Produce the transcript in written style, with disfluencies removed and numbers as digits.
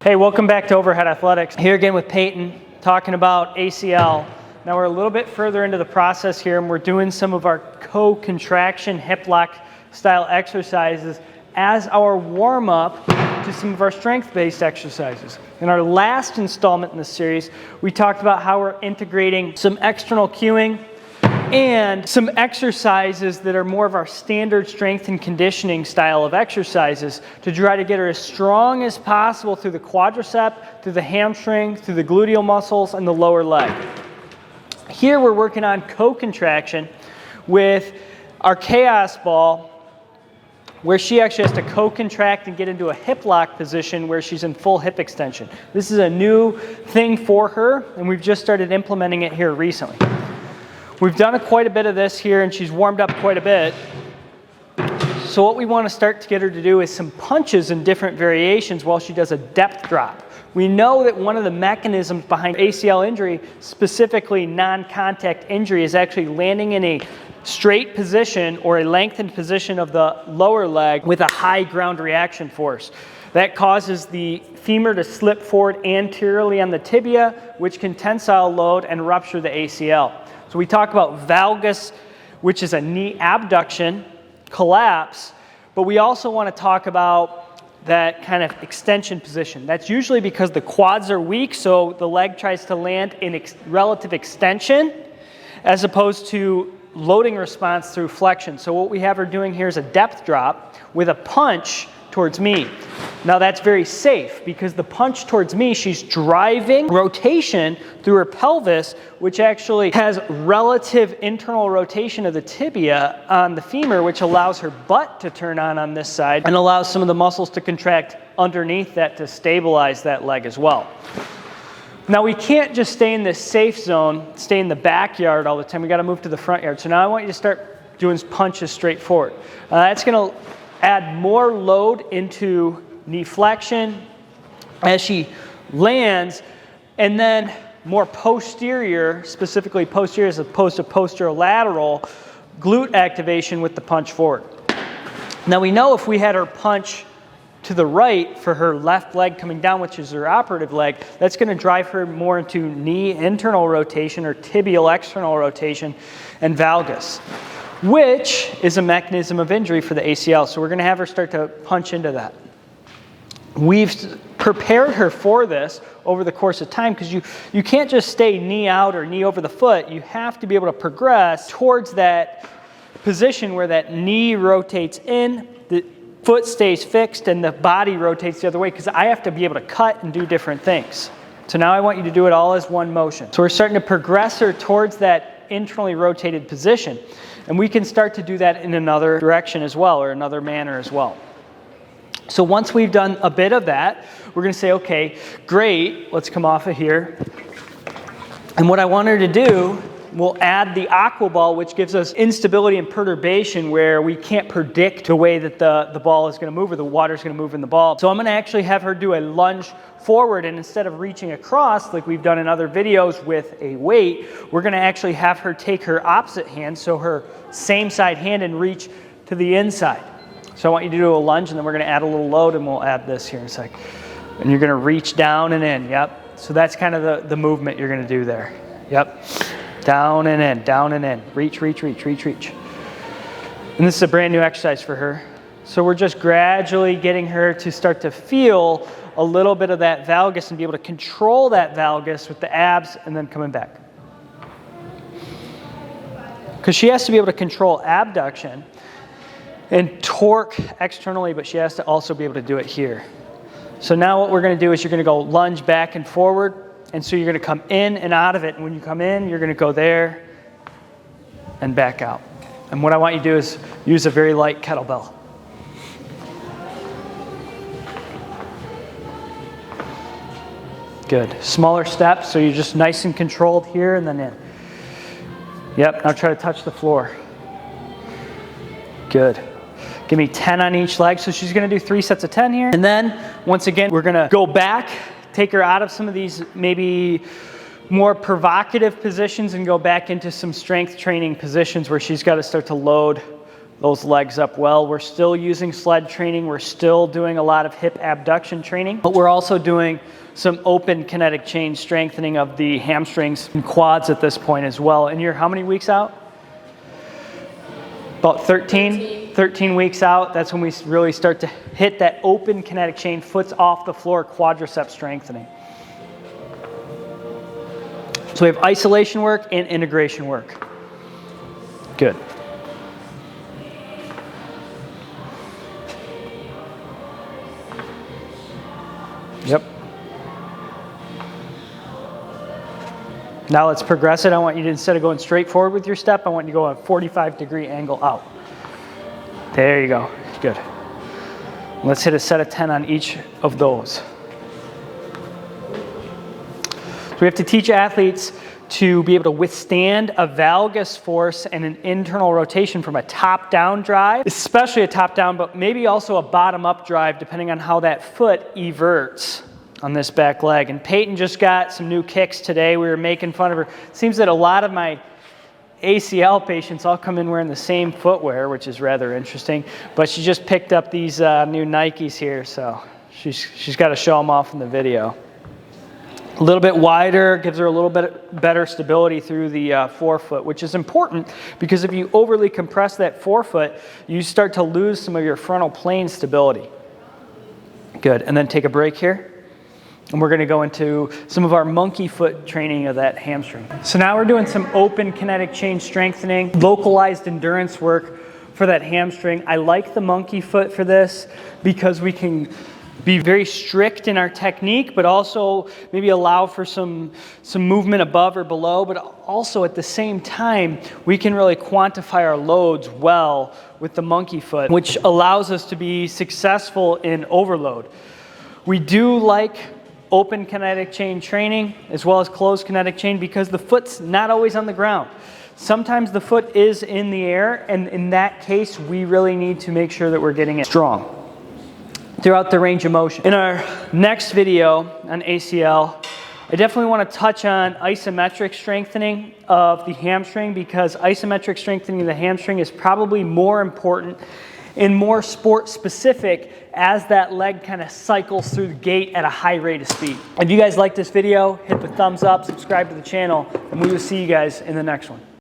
Hey, welcome back to Overhead Athletics. Here again with Peyton, talking about ACL. Now we're a little bit further into the process here, and we're doing some of our co-contraction hip lock style exercises as our warm-up to some of our strength-based exercises. In our last installment in this series, we talked about how we're integrating some external cueing and some exercises that are more of our standard strength and conditioning style of exercises to try to get her as strong as possible through the quadricep, through the hamstring, through the gluteal muscles, and the lower leg. Here we're working on co-contraction with our chaos ball, where she actually has to co-contract and get into a hip lock position where she's in full hip extension. This is a new thing for her, and we've just started implementing it here recently. We've done quite a bit of this here, and she's warmed up quite a bit. So what we want to start to get her to do is some punches in different variations while she does a depth drop. We know that one of the mechanisms behind ACL injury, specifically non-contact injury, is actually landing in a straight position or a lengthened position of the lower leg with a high ground reaction force. That causes the femur to slip forward anteriorly on the tibia, which can tensile load and rupture the ACL. So we talk about valgus, which is a knee abduction, collapse, but we also want to talk about that kind of extension position. That's usually because the quads are weak, so the leg tries to land in relative extension as opposed to loading response through flexion. So what we have her doing here is a depth drop with a punch towards me. Now that's very safe because the punch towards me, she's driving rotation through her pelvis, which actually has relative internal rotation of the tibia on the femur, which allows her butt to turn on this side and allows some of the muscles to contract underneath that to stabilize that leg as well. Now we can't just stay in this safe zone, stay in the backyard all the time. We got to move to the front yard. So now I want you to start doing punches straight forward. That's going to add more load into knee flexion as she lands, and then more posterior, specifically posterior as opposed to posterolateral, glute activation with the punch forward. Now we know if we had her punch to the right for her left leg coming down, which is her operative leg, that's going to drive her more into knee internal rotation or tibial external rotation and valgus, which is a mechanism of injury for the ACL. So we're going to have her start to punch into that. We've prepared her for this over the course of time because you can't just stay knee out or knee over the foot. You have to be able to progress towards that position where that knee rotates in, the foot stays fixed, and the body rotates the other way, because I have to be able to cut and do different things. So now I want you to do it all as one motion. So we're starting to progress her towards that internally rotated position. And we can start to do that in another direction as well, or another manner as well. So once we've done a bit of that, we're going to say, okay, great, let's come off of here. And what I want her to do, we'll add the aqua ball, which gives us instability and perturbation where we can't predict the way that the ball is going to move or the water is going to move in the ball. So I'm going to actually have her do a lunge forward, and instead of reaching across like we've done in other videos with a weight, we're going to actually have her take her opposite hand, so her same side hand, and reach to the inside. So I want you to do a lunge, and then we're going to add a little load, and we'll add this here in a sec. And you're going to reach down and in, yep. So that's kind of the movement you're going to do there, yep. Down and in, down and in, reach, reach, reach, reach, reach. And this is a brand new exercise for her. So we're just gradually getting her to start to feel a little bit of that valgus and be able to control that valgus with the abs and then coming back. Because she has to be able to control abduction and torque externally, but she has to also be able to do it here. So now what we're going to do is you're going to go lunge back and forward, and so you're going to come in and out of it, and when you come in, you're going to go there and back out. And what I want you to do is use a very light kettlebell. Good. Smaller steps, so you're just nice and controlled here and then in. Yep, now try to touch the floor. Good. Give me 10 on each leg. So she's going to do 3 sets of 10 here. And then, once again, we're going to go back, take her out of some of these maybe more provocative positions and go back into some strength training positions where she's got to start to load those legs up well. We're still using sled training. We're still doing a lot of hip abduction training, but we're also doing some open kinetic chain strengthening of the hamstrings and quads at this point as well. And you're how many weeks out? About 13 weeks out. That's when we really start to hit that open kinetic chain, foot's off the floor, quadricep strengthening. So we have isolation work and integration work. Good. Yep. Now let's progress it. I want you to, instead of going straight forward with your step, I want you to go a 45-degree angle out. There you go. Good. Let's hit a set of 10 on each of those. So we have to teach athletes to be able to withstand a valgus force and an internal rotation from a top-down drive, especially a top-down, but maybe also a bottom-up drive, depending on how that foot everts on this back leg. And Peyton just got some new kicks today. We were making fun of her. It seems that a lot of my ACL patients all come in wearing the same footwear, which is rather interesting. But she just picked up these new Nikes here, so she's got to show them off in the video. A little bit wider, gives her a little bit better stability through the forefoot, which is important because if you overly compress that forefoot, you start to lose some of your frontal plane stability. Good, and then take a break here. And we're going to go into some of our monkey foot training of that hamstring. So now we're doing some open kinetic chain strengthening, localized endurance work for that hamstring. I like the monkey foot for this because we can be very strict in our technique, but also maybe allow for some movement above or below, but also at the same time, we can really quantify our loads well with the monkey foot, which allows us to be successful in overload. We do like open kinetic chain training as well as closed kinetic chain because the foot's not always on the ground. Sometimes the foot is in the air, and in that case, we really need to make sure that we're getting it strong throughout the range of motion. In our next video on ACL, I definitely want to touch on isometric strengthening of the hamstring because isometric strengthening of the hamstring is probably more important and more sport specific as that leg kind of cycles through the gait at a high rate of speed. If you guys like this video, hit the thumbs up, subscribe to the channel, and we will see you guys in the next one.